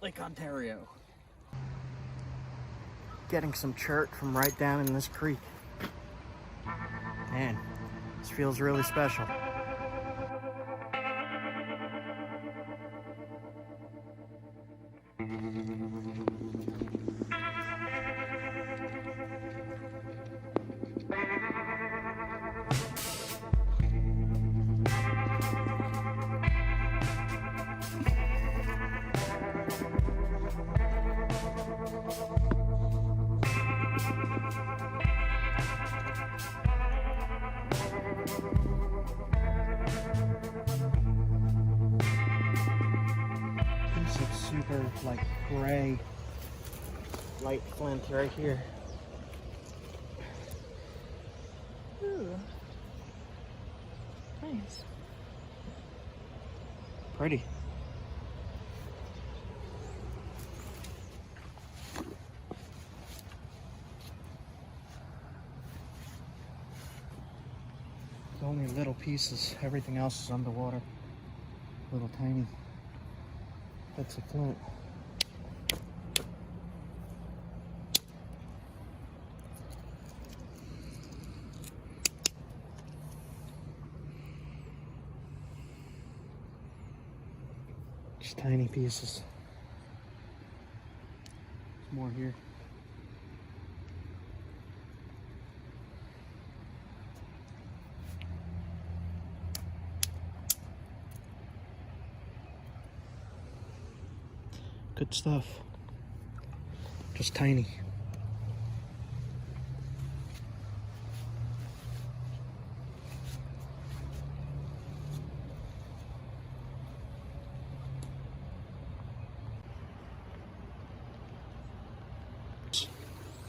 Lake Ontario. Getting some chert from right down in this creek. Man, this feels really special. Super like gray light flint right here. Ooh. Nice. Pretty. It's only little pieces. Everything else is underwater. Little tiny. That's a flint. Just tiny pieces. There's more here. Good stuff. Just tiny.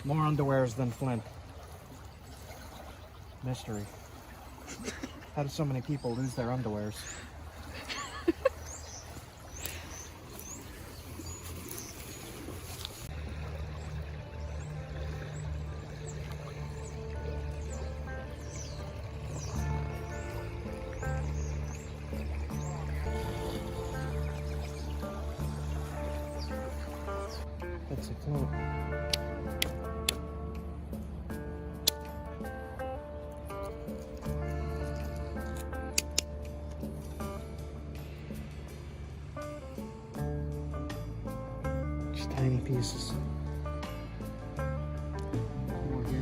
More underwears than flint. Mystery. How do so many people lose their underwears? That's a flint. Just tiny pieces. More here.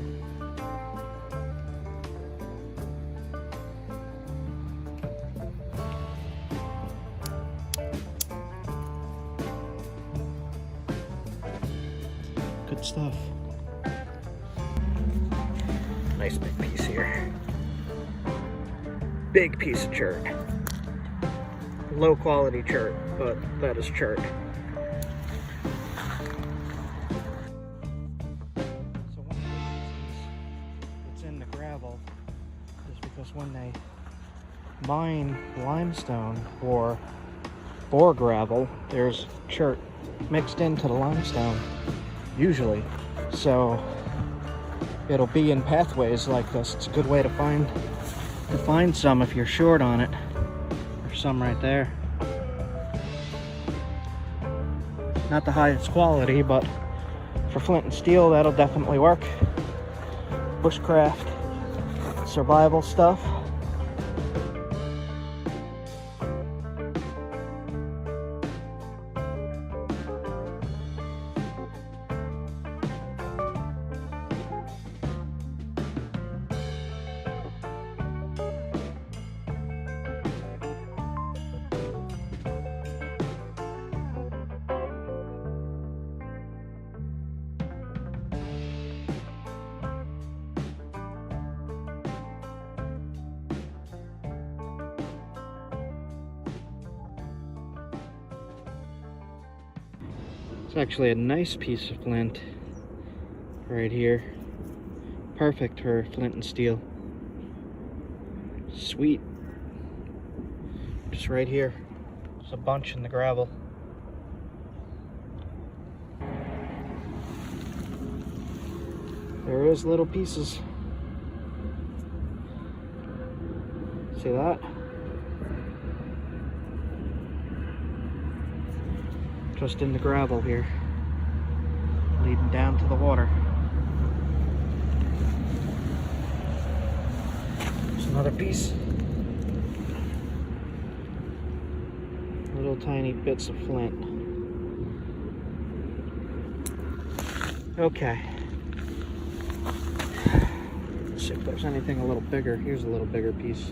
Good stuff. Nice big piece here. Big piece of chert. Low quality chert, but that is chert. So one of the reasons it's in the gravel is because when they mine limestone or bore gravel, there's chert mixed into the limestone, usually. So it'll be in pathways like this. It's a good way to find some if you're short on it. There's some right there. Not the highest quality, but for flint and steel, that'll definitely work. Bushcraft, survival stuff. It's actually a nice piece of flint right here. Perfect for flint and steel. Sweet. Just right here. There's a bunch in the gravel. There is little pieces. See that? just in the gravel here, leading down to the water. There's another piece. Little tiny bits of flint. Okay. Let's see if there's anything a little bigger. Here's a little bigger piece.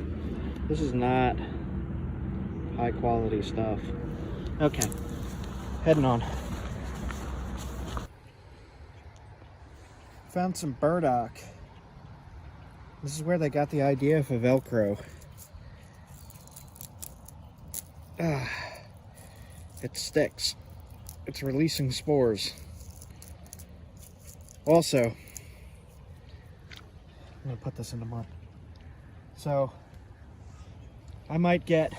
This is not high quality stuff. Okay, heading on. Found some burdock. This is where they got the idea for Velcro. It sticks. It's releasing spores. Also, I'm gonna put this in the mud. So I might get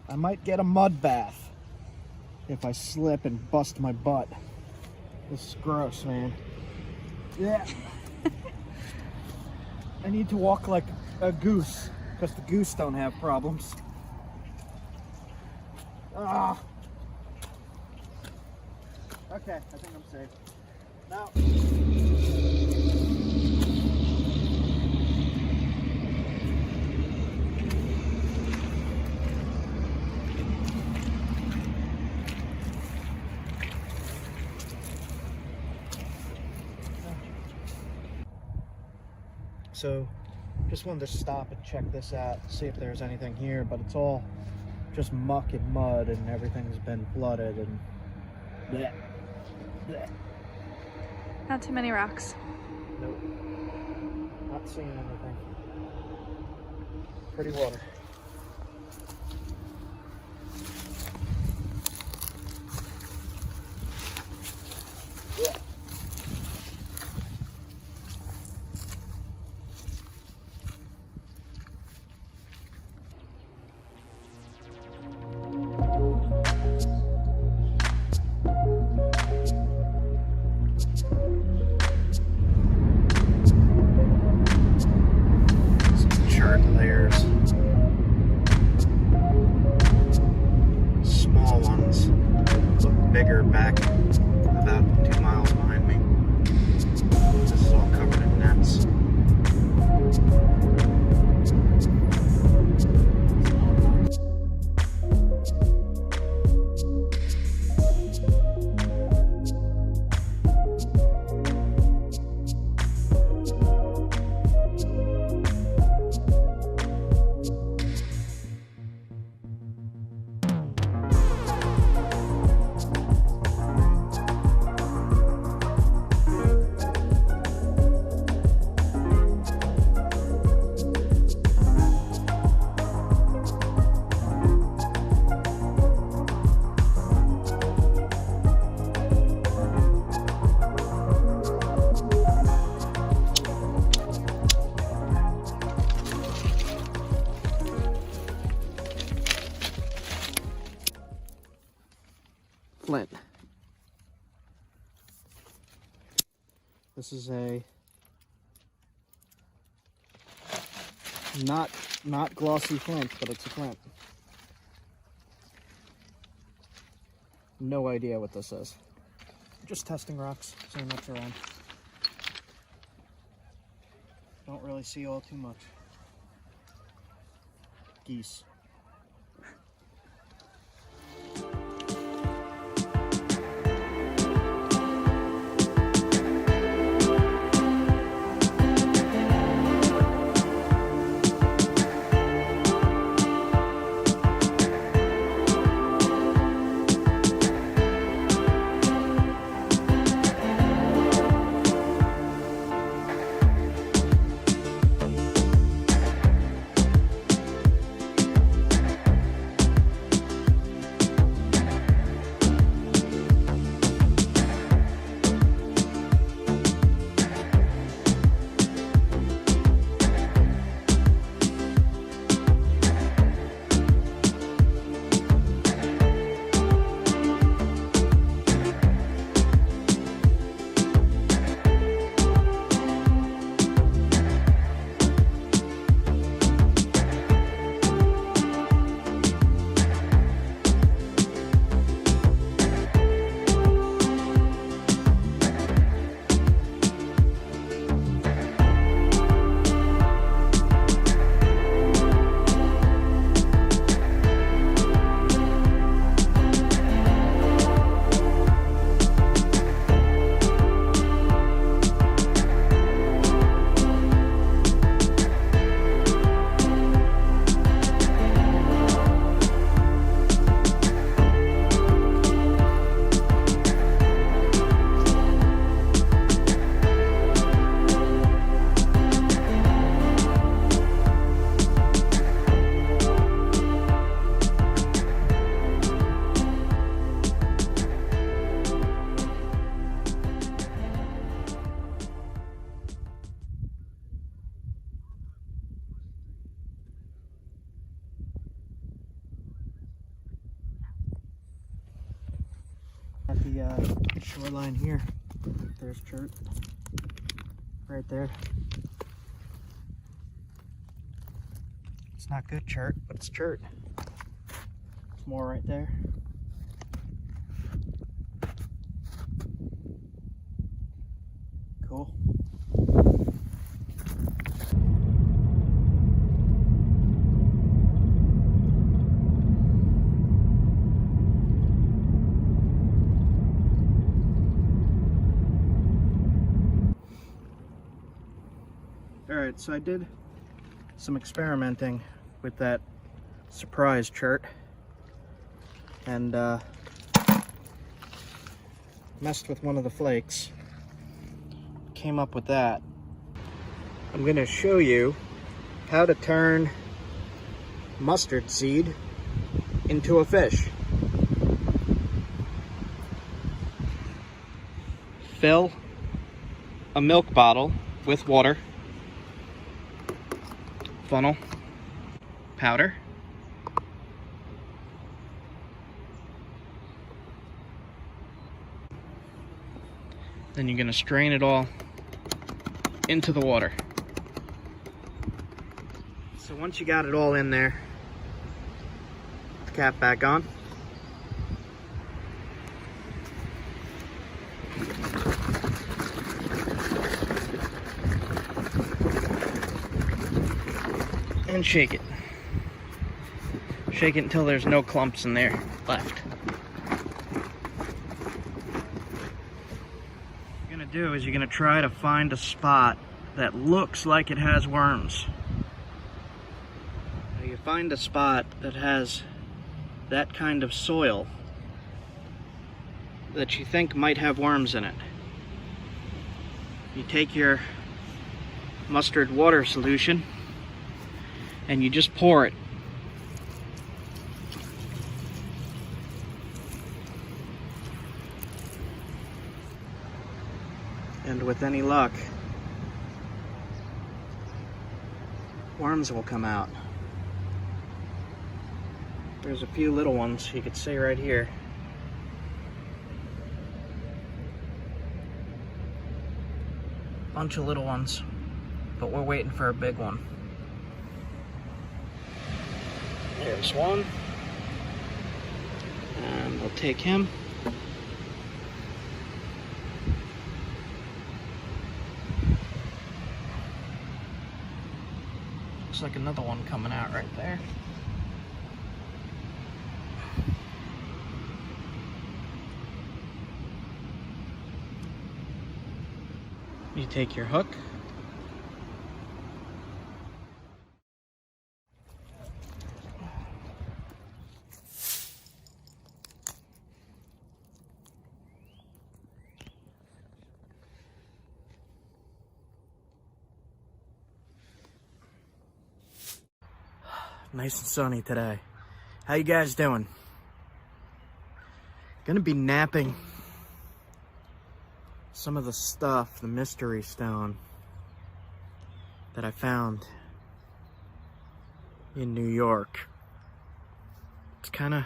a mud bath if I slip and bust my butt. This is gross, man. Yeah. I need to walk like a goose, because the goose don't have problems. Ah. Okay, I think I'm safe. Now. So, just wanted to stop and check this out, see if there's anything here, but it's all just muck and mud and everything's been flooded and bleh, bleh. Not too many rocks. Nope. Not seeing anything. Pretty water. Yeah. Chert layers. Small ones look bigger back about 2 miles behind me. This is all covered in nets. Flint. This is a not glossy flint, but it's a flint. No idea what this is. Just testing rocks, seeing what's around. Don't really see all too much. Geese. got the shoreline here. There's chert right there. It's not good chert, but it's chert. There's more right there. Cool. Alright, so I did some experimenting with that surprise chert and messed with one of the flakes. Came up with that. I'm going to show you how to turn mustard seed into a fish. Fill a milk bottle with water, funnel, powder, then you're going to strain it all into the water. So once you got it all in there, put the cap back on. And shake it. Shake it until there's no clumps in there left. What you're gonna do is you're gonna try to find a spot that looks like it has worms. Now you find a spot that has that kind of soil that you think might have worms in it. You take your mustard water solution and you just pour it. And with any luck, worms will come out. There's a few little ones you could see right here. Bunch of little ones, but we're waiting for a big one. There's one, and we'll take him. Looks like another one coming out right there. You take your hook. Nice and sunny today. How you guys doing? Gonna be napping some of the stuff, the mystery stone that I found in New York. It's kind of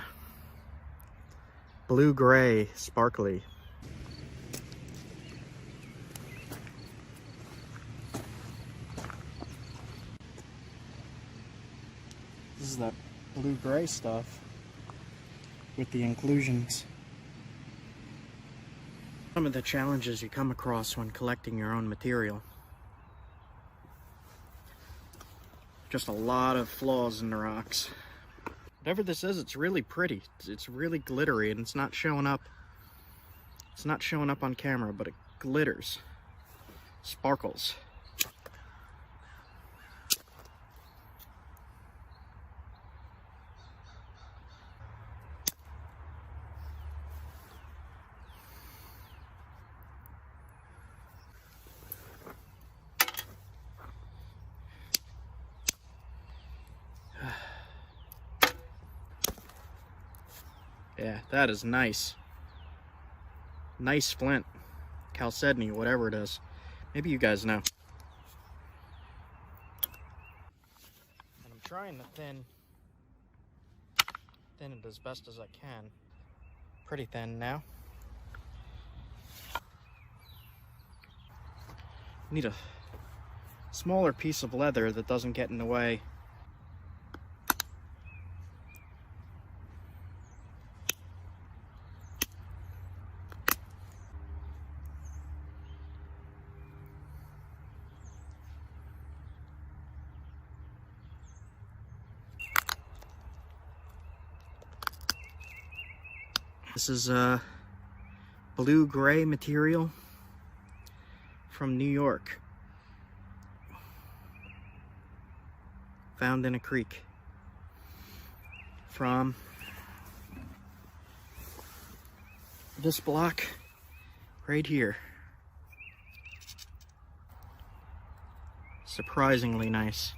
blue-gray, sparkly. This is that blue-gray stuff with the inclusions. Some of the challenges you come across when collecting your own material. Just a lot of flaws in the rocks. Whatever this is, it's really pretty. It's really glittery, and it's not showing up. It's not showing up on camera, but it glitters, sparkles. Yeah, that is nice. Nice flint. Chalcedony, whatever it is. Maybe you guys know. And I'm trying to thin it as best as I can. Pretty thin now. Need a smaller piece of leather that doesn't get in the way. This is a blue-gray material from New York. Found in a creek. From this block right here. Surprisingly nice.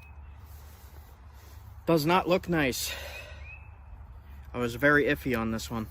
Does not look nice. I was very iffy on this one.